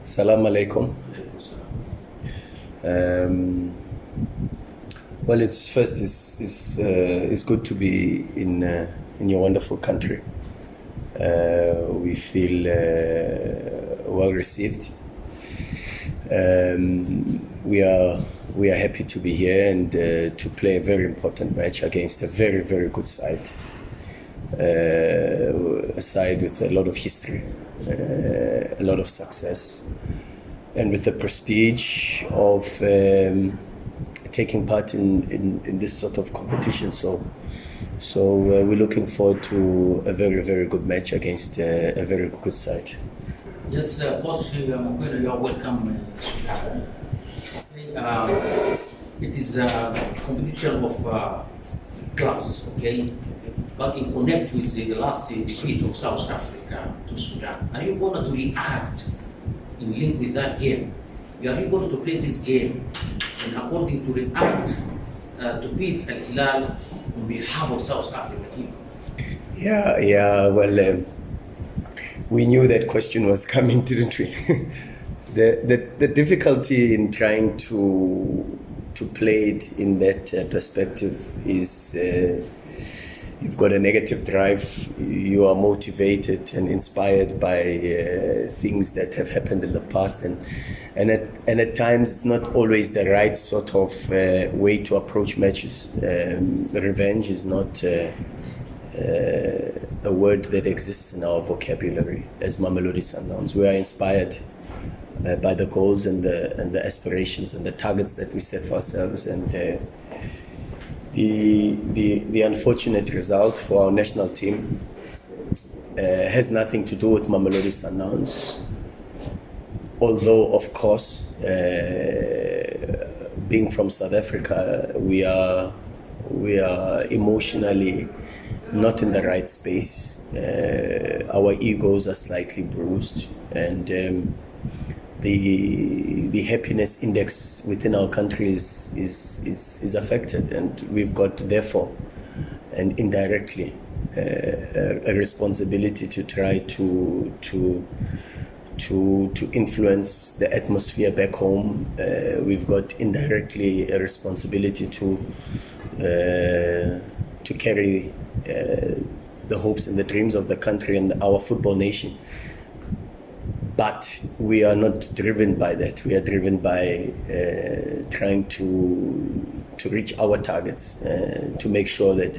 Salam alaikum. Well, it's good to be in your wonderful country. We feel well received. We are happy to be here and to play a very important match against a very, very good side. A side with a lot of history, a lot of success, and with the prestige of taking part in this sort of competition. So we're looking forward to a very, very good match against a very good side. Yes, Coach Mokwena, you are welcome. It is a competition of clubs, okay? But in connect with the last defeat of South Africa to Sudan, are you going to react in link with that game? Are you going to play this game and according to react to beat Al-hilal on behalf of South Africa team? Yeah. Well, we knew that question was coming, didn't we? The difficulty in trying to play it in that perspective is you've got a negative drive. You are motivated and inspired by things that have happened in the past, and at times it's not always the right sort of way to approach matches. Revenge is not a word that exists in our vocabulary as Mamelodi Sundowns. We are inspired by the goals and the aspirations and the targets that we set for ourselves, and the unfortunate result for our national team has nothing to do with Mamelodi Sundowns. Although, of course, being from South Africa, we are emotionally not in the right space. Our egos are slightly bruised, and the happiness index within our country is affected, and we've got, therefore, and indirectly, a responsibility to try to influence the atmosphere back home. We've got indirectly a responsibility to carry the hopes and the dreams of the country and our football nation. But we are not driven by that. We are driven by trying to reach our targets, to make sure that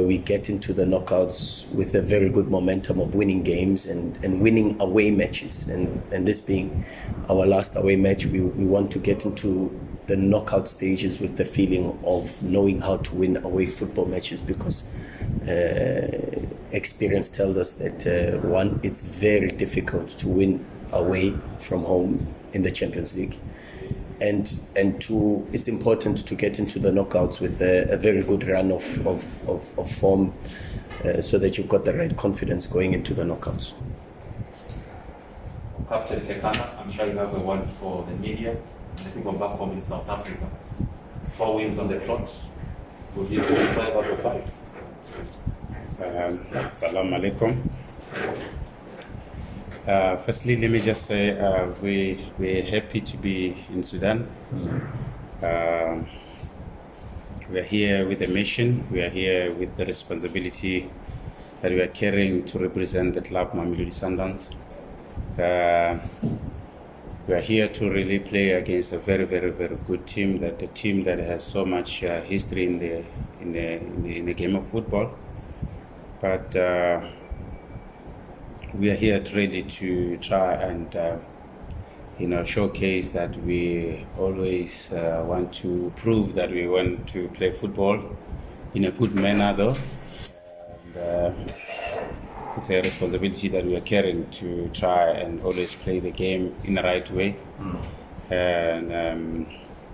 we get into the knockouts with a very good momentum of winning games and winning away matches. And this being our last away match, we want to get into the knockout stages with the feeling of knowing how to win away football matches, because experience tells us that one, it's very difficult to win away from home in the Champions League, and two, it's important to get into the knockouts with a very good run of form, so that you've got the right confidence going into the knockouts. Captain Kekana, I'm sure you have a word for the media and the people back home in South Africa. 4 wins on the trot. Would you say 5 out of 5? Salam alaikum. Firstly, let me just say we're happy to be in Sudan. We are here with a mission. We are here with the responsibility that we are carrying to represent the club Mamelodi Sundowns. We are here to really play against a very, very, very good team. That the team that has so much history in the game of football. But we are here really to try and showcase that we always want to prove that we want to play football in a good manner, though. And it's a responsibility that we are carrying to try and always play the game in the right way. And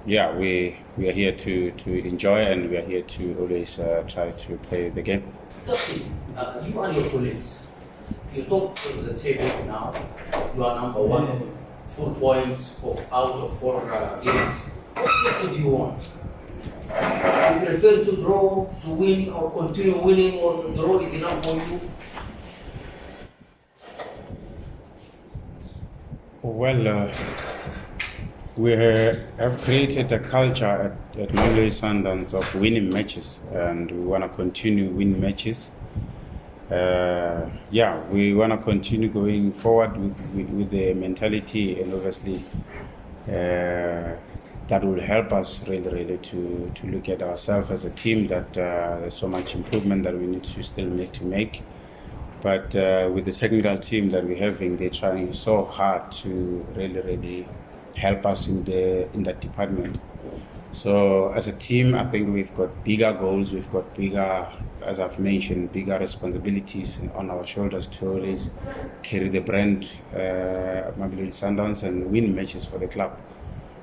we are here to enjoy, and we are here to always try to play the game. You and your colleagues, you talk to the table now. You are number 1, 4 points out of 4 games. What else do you want? You prefer to draw, to win, or continue winning, or draw is enough for you? Well, we have created a culture at Mamelodi Sundowns of winning matches, and we want to continue winning matches. We want to continue going forward with the mentality, and obviously that will help us really to look at ourselves as a team, that there's so much improvement that we need to still to make. But with the technical team that we're having, they're trying so hard to really help us in that department. So as a team, I think we've got bigger goals, we've got bigger, as I've mentioned, bigger responsibilities on our shoulders to always carry the brand of Mamelodi Sundowns and win matches for the club.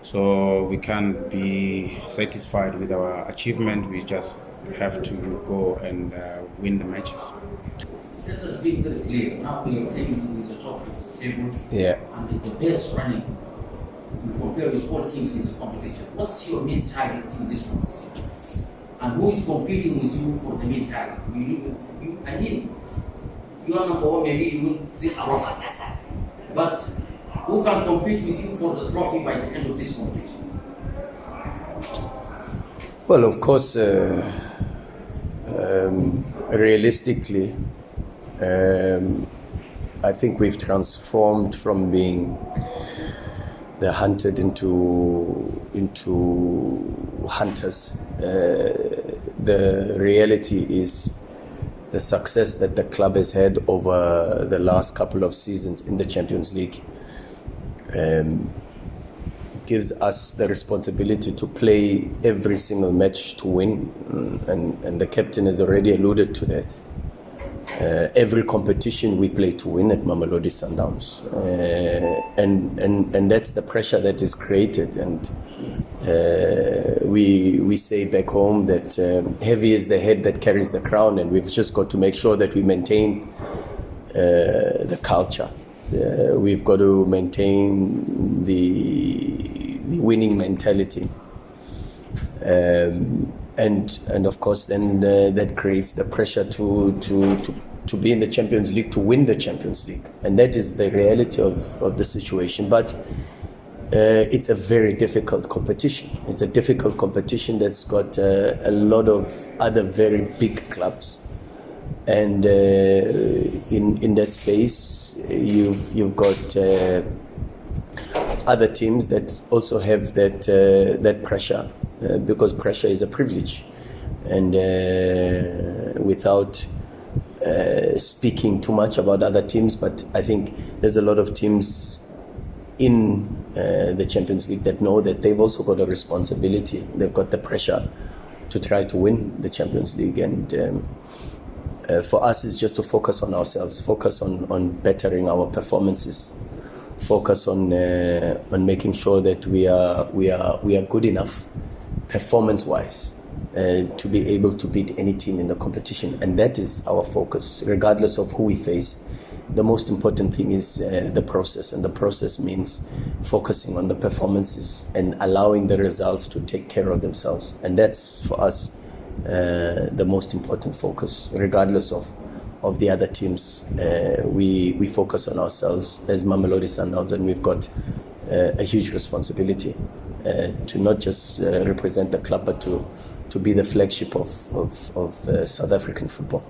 So we can't be satisfied with our achievement, we just have to go and win the matches. Let us be very clear. Now your team is the top of the table, and is the best running. You compare with all teams in the competition. What's your main target in this competition? And who is competing with you for the main target? You are number one, maybe you win this trophy. But who can compete with you for the trophy by the end of this competition? Well, of course, realistically, I think we've transformed from being the hunted into hunters. The reality is the success that the club has had over the last couple of seasons in the Champions League gives us the responsibility to play every single match to win, and the captain has already alluded to that. Every competition we play to win at Mamelodi Sundowns, and that's the pressure that is created. And we say back home that heavy is the head that carries the crown, and we've just got to make sure that we maintain the culture. We've got to maintain the winning mentality. And of course, then that creates the pressure to be in the Champions League, to win the Champions League, and that is the reality of the situation. But it's a very difficult competition. It's a difficult competition that's got a lot of other very big clubs, and in that space, you've got other teams that also have that pressure. Because pressure is a privilege, and without speaking too much about other teams, but I think there's a lot of teams in the Champions League that know that they've also got a responsibility. They've got the pressure to try to win the Champions League, and for us it's just to focus on ourselves, focus on bettering our performances, focus on making sure that we are good enough performance-wise to be able to beat any team in the competition, and that is our focus, regardless of who we face. The most important thing is the process, and the process means focusing on the performances and allowing the results to take care of themselves, and that's for us the most important focus, regardless of the other teams. We focus on ourselves as Mamelodi Sundowns, and we've got a huge responsibility to not just represent the club, but to be the flagship of South African football.